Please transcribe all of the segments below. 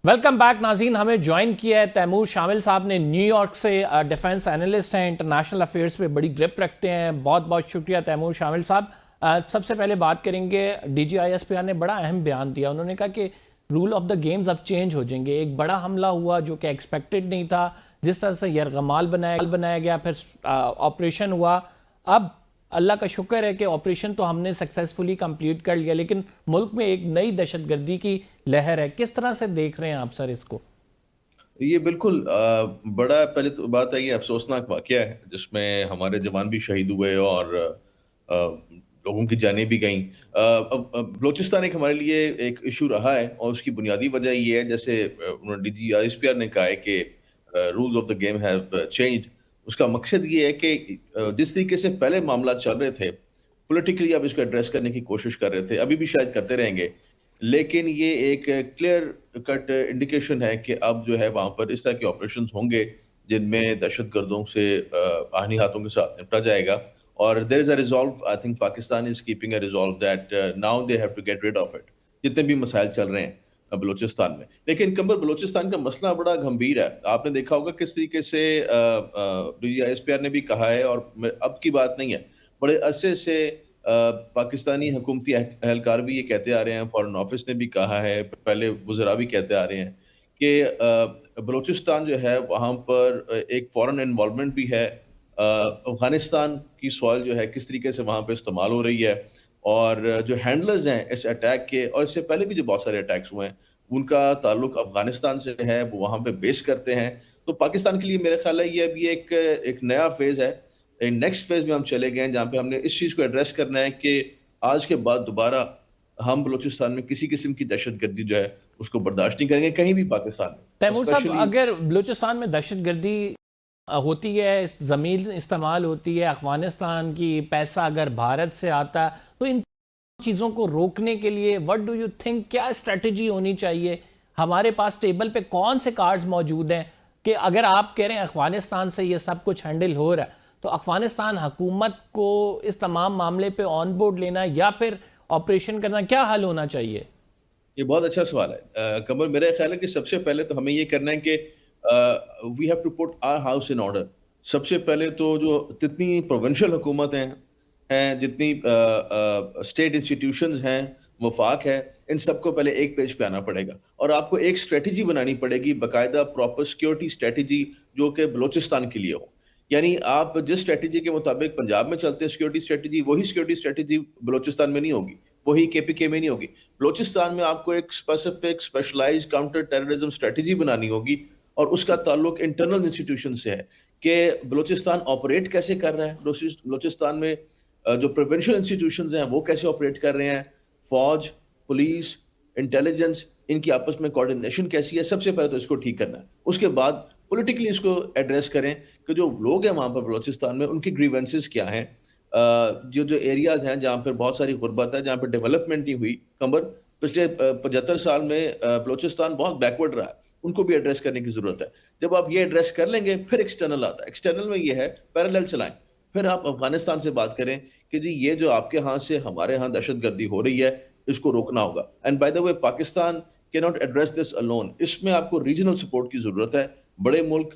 Welcome back नाज़रीन। हमें join किया है तैमूर शामिल साहब ने, न्यूयॉर्क से डिफेंस एनालिस्ट हैं, इंटरनेशनल अफेयर्स पे बड़ी ग्रिप रखते हैं। बहुत बहुत शुक्रिया तैमूर शामिल साहब। सबसे पहले बात करेंगे, DGISPR ने बड़ा अहम बयान दिया। उन्होंने कहा कि रूल ऑफ द गेम्स अब चेंज हो जाएंगे। एक बड़ा हमला हुआ जो कि एक्सपेक्टेड नहीं था, जिस तरह से यरगमाल बनाया गया, फिर ऑपरेशन हुआ। अब अल्लाह का शुक्र है कि ऑपरेशन तो हमने सक्सेसफुली कंप्लीट कर लिया, लेकिन मुल्क में एक नई दहशतगर्दी की लहर है। किस तरह से देख रहे हैं आप सर इसको? ये बिल्कुल बड़ा, पहले तो बात है, ये अफसोसनाक वाकया है जिसमें हमारे जवान भी शहीद हुए और लोगों की जानें भी गईं। बलूचिस्तान एक हमारे लिए एक इशू रहा है और उसकी बुनियादी वजह ये है, जैसे DGISPR ने कहा है कि rules of the game have changed. उसका मकसद ये है कि जिस तरीके से पहले मामला चल रहे थे, पॉलिटिकली अब इसको एड्रेस करने की कोशिश कर रहे थे, अभी भी शायद करते रहेंगे, लेकिन ये एक क्लियर कट इंडिकेशन है कि अब जो है वहां पर इस तरह के ऑपरेशंस होंगे जिनमें दहशतगर्दों से आहनी हाथों के साथ निपटा जाएगा। और there is a resolve, I think Pakistan is keeping a resolve that now they have to get rid of it, जितने भी मसाइल चल रहे हैं बलूचिस्तान में। लेकिन कमर, बलूचिस्तान का मसला बड़ा गंभीर है। आपने देखा होगा किस तरीके से DGISPR ने भी कहा है, और अब की बात नहीं है, बड़े अरसे से पाकिस्तानी हुकूमती एहलकार भी ये कहते आ रहे हैं, फॉरेन ऑफिस ने भी कहा है, पहले वज़रा भी कहते आ रहे हैं कि बलूचिस्तान जो है वहाँ पर एक फॉरेन इन्वॉल्वमेंट भी है। अफगानिस्तान की सॉइल जो है किस तरीके से वहाँ पे इस्तेमाल हो रही है, और जो हैंडलर्स हैं इस अटैक के, और इससे पहले भी जो बहुत सारे अटैक्स हुए हैं, उनका ताल्लुक अफगानिस्तान से है, वो वहाँ पे बेस करते हैं। तो पाकिस्तान के लिए मेरा ख्याल है ये अभी एक नया फेज है। नेक्स्ट फेज में हम चले गए हैं जहाँ पे हमने इस चीज को एड्रेस करना है कि आज के बाद दोबारा हम बलूचिस्तान में किसी किस्म की दहशतगर्दी जो है उसको बर्दाश्त नहीं करेंगे, कहीं भी पाकिस्तान में। तैमूर साहब, स्पेशली अगर बलूचिस्तान में दहशतगर्दी होती है, ज़मीन इस्तेमाल होती है अफगानिस्तान की, पैसा अगर भारत से आता है, तो इन चीज़ों को रोकने के लिए व्हाट डू यू थिंक, क्या स्ट्रेटजी होनी चाहिए? हमारे पास टेबल पे कौन से कार्ड्स मौजूद हैं कि अगर आप कह रहे हैं अफगानिस्तान से ये सब कुछ हैंडल हो रहा है, तो अफगानिस्तान हुकूमत को इस तमाम मामले पे ऑन बोर्ड लेना या फिर ऑपरेशन करना, क्या हल होना चाहिए? ये बहुत अच्छा सवाल है कमर। मेरा ख्याल है कि सबसे पहले तो हमें ये करना है कि we have to put our house in order. सबसे पहले तो जो जितनी प्रोविंशियल हुकूमतें हैं, जितनी स्टेट इंस्टीट्यूशंस हैं, वफाक है, इन सबको पहले एक पेज पे आना पड़ेगा और आपको एक स्ट्रेटजी बनानी पड़ेगी, बाकायदा प्रॉपर सिक्योरिटी स्ट्रेटजी जो कि बलूचिस्तान के लिए हो। यानी आप जिस स्ट्रेटजी के मुताबिक पंजाब में चलते हैं सिक्योरिटी स्ट्रेटजी, वही सिक्योरिटी स्ट्रेटजी बलूचिस्तान में नहीं होगी, वही KPK में नहीं होगी। बलूचिस्तान में आपको एक specific specialise counter terrorism strategy बनानी होगी, और उसका ताल्लुक इंटरनल इंस्टीट्यूशन से है कि बलूचिस्तान ऑपरेट कैसे कर रहा है, बलूचिस्तान में जो प्रोविंशियल इंस्टीट्यूशंस हैं वो कैसे ऑपरेट कर रहे हैं, फौज, पुलिस, इंटेलिजेंस, इनकी आपस में कोऑर्डिनेशन कैसी है। सबसे पहले तो इसको ठीक करना है, उसके बाद पॉलिटिकली इसको एड्रेस करें कि जो लोग हैं वहाँ पर बलूचिस्तान में, उनकी ग्रीवेंसेस क्या हैं। जो एरियाज हैं जहाँ पर बहुत सारी गुर्बत है, जहाँ पर डेवलपमेंट नहीं हुई कमर, पिछले 75 साल में बलूचिस्तान बहुत बैकवर्ड रहा है, उनको भी एड्रेस करने की जरूरत है। जब आप ये एड्रेस कर लेंगे, फिर एक्सटर्नल आता है। एक्सटर्नल में ये है पैरेलल चलाएं, फिर आप अफगानिस्तान से बात करें कि जी ये जो आपके यहाँ से हमारे यहाँ दहशतगर्दी हो रही है, इसको रोकना होगा। And by the way, Pakistan can not address this alone, इसमें आपको रीजनल सपोर्ट की जरूरत है। बड़े मुल्क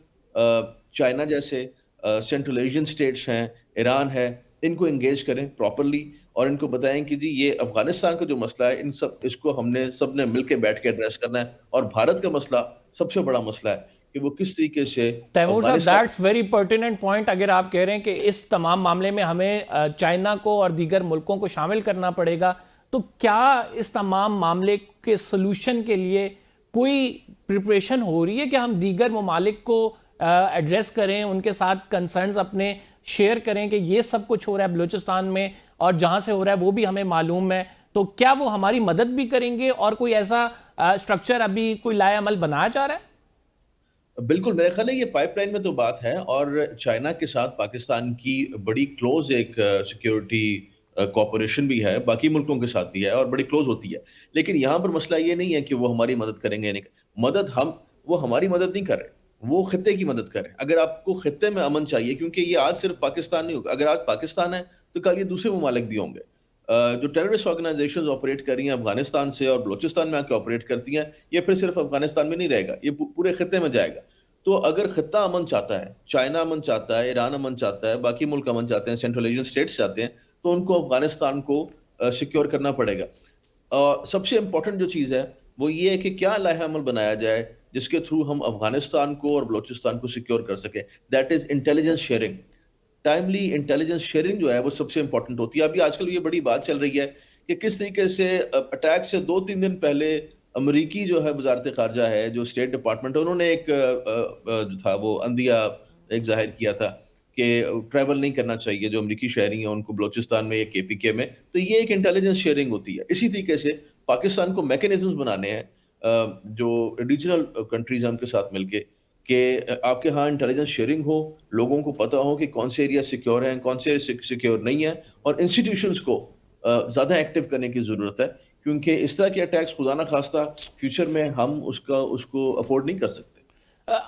चाइना जैसे, सेंट्रल एशियन स्टेट्स हैं, ईरान है, इनको एंगेज करें प्रॉपरली और इनको बताएं कि जी ये अफगानिस्तान का जो मसला है, इन सब इसको हमने सबने मिलकर बैठ के एड्रेस करना है। और भारत का मसला सबसे बड़ा मसला है कि वो किस तरीके से तैमूर साहब, दैट्स वेरी पर्टिनेंट पॉइंट। अगर आप कह रहे हैं कि इस तमाम मामले में हमें चाइना को और दीगर मुल्कों को शामिल करना पड़ेगा, तो क्या इस तमाम मामले के सोल्यूशन के लिए कोई प्रिपरेशन हो रही है कि हम दीगर ममालिक को एड्रेस करें, उनके साथ कंसर्न्स अपने शेयर करें कि ये सब कुछ हो रहा है बलूचिस्तान में और जहां से हो रहा है वो भी हमें मालूम है, तो क्या वो हमारी मदद भी करेंगे? और कोई ऐसा स्ट्रक्चर अभी कोई लाया अमल बनाया जा रहा है? बिल्कुल, मेरे ख्याल है ये पाइपलाइन में तो बात है, और चाइना के साथ पाकिस्तान की बड़ी क्लोज एक सिक्योरिटी कोऑपरेशन भी है, बाकी मुल्कों के साथ भी है और बड़ी क्लोज होती है। लेकिन यहाँ पर मसला ये नहीं है कि वो हमारी मदद करेंगे, नहीं मदद वो हमारी मदद नहीं कर रहे, वो खित्ते की मदद करें। अगर आपको खित्ते में अमन चाहिए, क्योंकि ये आज सिर्फ पाकिस्तान नहीं होगा, अगर आज पाकिस्तान है तो कल ये दूसरे ममालिक भी होंगे। جو ٹیررسٹ آرگنائزیشنز آپریٹ کر رہی ہیں افغانستان سے اور بلوچستان میں آ کے آپریٹ کرتی ہیں، یہ پھر صرف افغانستان میں نہیں رہے گا، یہ پورے خطے میں جائے گا۔ تو اگر خطہ امن چاہتا ہے، چائنا امن چاہتا ہے، ایران امن چاہتا ہے، باقی ملک امن چاہتے ہیں، سینٹرل ایشین اسٹیٹس چاہتے ہیں، تو ان کو افغانستان کو سیکیور کرنا پڑے گا۔ سب سے امپورٹنٹ جو چیز ہے وہ یہ ہے کہ کیا لائحہ عمل بنایا جائے جس کے تھرو ہم افغانستان کو اور بلوچستان کو سیکیور کر سکیں۔ That is intelligence sharing. Timely intelligence sharing جو ہے وہ سب سے امپورٹنٹ ہوتی ہے۔ ابھی آج کل یہ بڑی بات چل رہی ہے کہ کس طریقے سے اٹیک سے 2-3 دن پہلے امریکی جو ہے وزارت خارجہ ہے، جو اسٹیٹ ڈپارٹمنٹ ہے، انہوں نے ایک جو تھا وہ اندیہ ایک ظاہر کیا تھا کہ ٹریول نہیں کرنا چاہیے جو امریکی شہری ہیں ان کو بلوچستان میں یا کے پی کے میں۔ تو یہ ایک انٹیلیجنس شیئرنگ ہوتی ہے۔ اسی طریقے سے پاکستان کو میکینزمز بنانے ہیں جو ریجنل کنٹریز ہیں ان کے ساتھ مل کے، کہ آپ کے ہاں انٹیلیجنس شیئرنگ ہو، لوگوں کو پتہ ہو کہ کون سے ایریا سیکیور ہیں، کون سے سیکیور نہیں ہیں، اور انسٹیٹیوشنز کو زیادہ ایکٹیو کرنے کی ضرورت ہے، کیونکہ اس طرح کے اٹیکس خدا نہ خواستہ فیوچر میں ہم اس کو افورڈ نہیں کر سکتے۔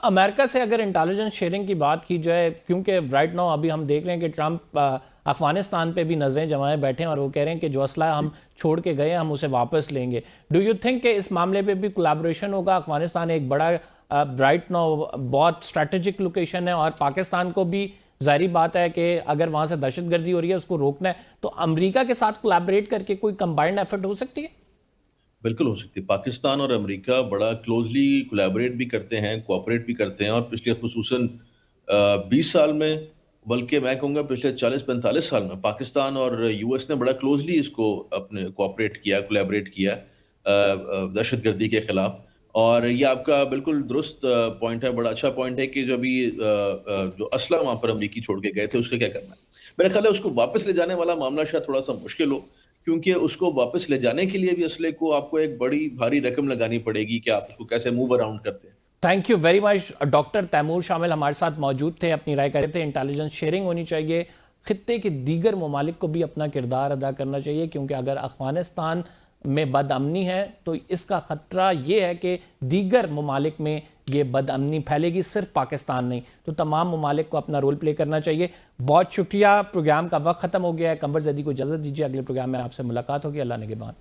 امریکہ سے اگر انٹیلیجنس شیئرنگ کی بات کی جائے، کیونکہ رائٹ ناؤ ابھی ہم دیکھ رہے ہیں کہ ٹرمپ افغانستان پہ بھی نظریں جمائے بیٹھے ہیں اور وہ کہہ رہے ہیں کہ جو اسلحہ ہم چھوڑ کے گئے ہم اسے واپس لیں گے۔ ڈو یو تھنک کہ اس معاملے پہ بھی کولیبریشن ہوگا؟ افغانستان ایک بڑا رائٹ ناؤ بہت اسٹریٹجک لوکیشن ہے، اور پاکستان کو بھی ظاہری بات ہے کہ اگر وہاں سے دہشت گردی ہو رہی ہے اس کو روکنا ہے، تو امریکہ کے ساتھ کولیبریٹ کر کے کوئی کمبائنڈ ایفرٹ ہو سکتی ہے؟ بالکل ہو سکتی ہے۔ پاکستان اور امریکہ بڑا کلوزلی کولیبریٹ بھی کرتے ہیں، کوآپریٹ بھی کرتے ہیں، اور پچھلے خصوصاً 20 سال میں، بلکہ میں کہوں گا پچھلے 40-45 سال میں پاکستان اور یو ایس نے بڑا کلوزلی اس کو اپنے کوآپریٹ کیا، کولیبریٹ کیا دہشت گردی کے خلاف۔ اور یہ آپ کا بالکل درست پوائنٹ ہے، بڑا اچھا پوائنٹ ہے کہ جو ابھی جو اسلحہ وہاں پر امریکی چھوڑ کے گئے تھے اس کا کیا کرنا ہے۔ میرا خیال ہے اس کو واپس لے جانے والا معاملہ شاید تھوڑا سا مشکل ہو، کیونکہ اس کو واپس لے جانے کے لیے بھی اسلحے کو آپ کو ایک بڑی بھاری رقم لگانی پڑے گی کہ آپ اس کو کیسے موو اراؤنڈ کرتے ہیں۔ Thank you very much. Doctor Taimur شامل ہمارے ساتھ موجود تھے، اپنی رائے کہہ رہے تھے انٹیلیجنس شیئرنگ ہونی چاہیے، خطے کے دیگر ممالک کو بھی اپنا کردار ادا کرنا چاہیے، کیونکہ اگر افغانستان میں بد امنی ہے تو اس کا خطرہ یہ ہے کہ دیگر ممالک میں یہ بد امنی پھیلے گی، صرف پاکستان نہیں۔ تو تمام ممالک کو اپنا رول پلے کرنا چاہیے۔ بہت شکریہ، پروگرام کا وقت ختم ہو گیا ہے۔ قمر زیدی کو اجازت دیجیے، اگلے پروگرام میں آپ سے ملاقات ہوگی۔ اللہ نگہبان۔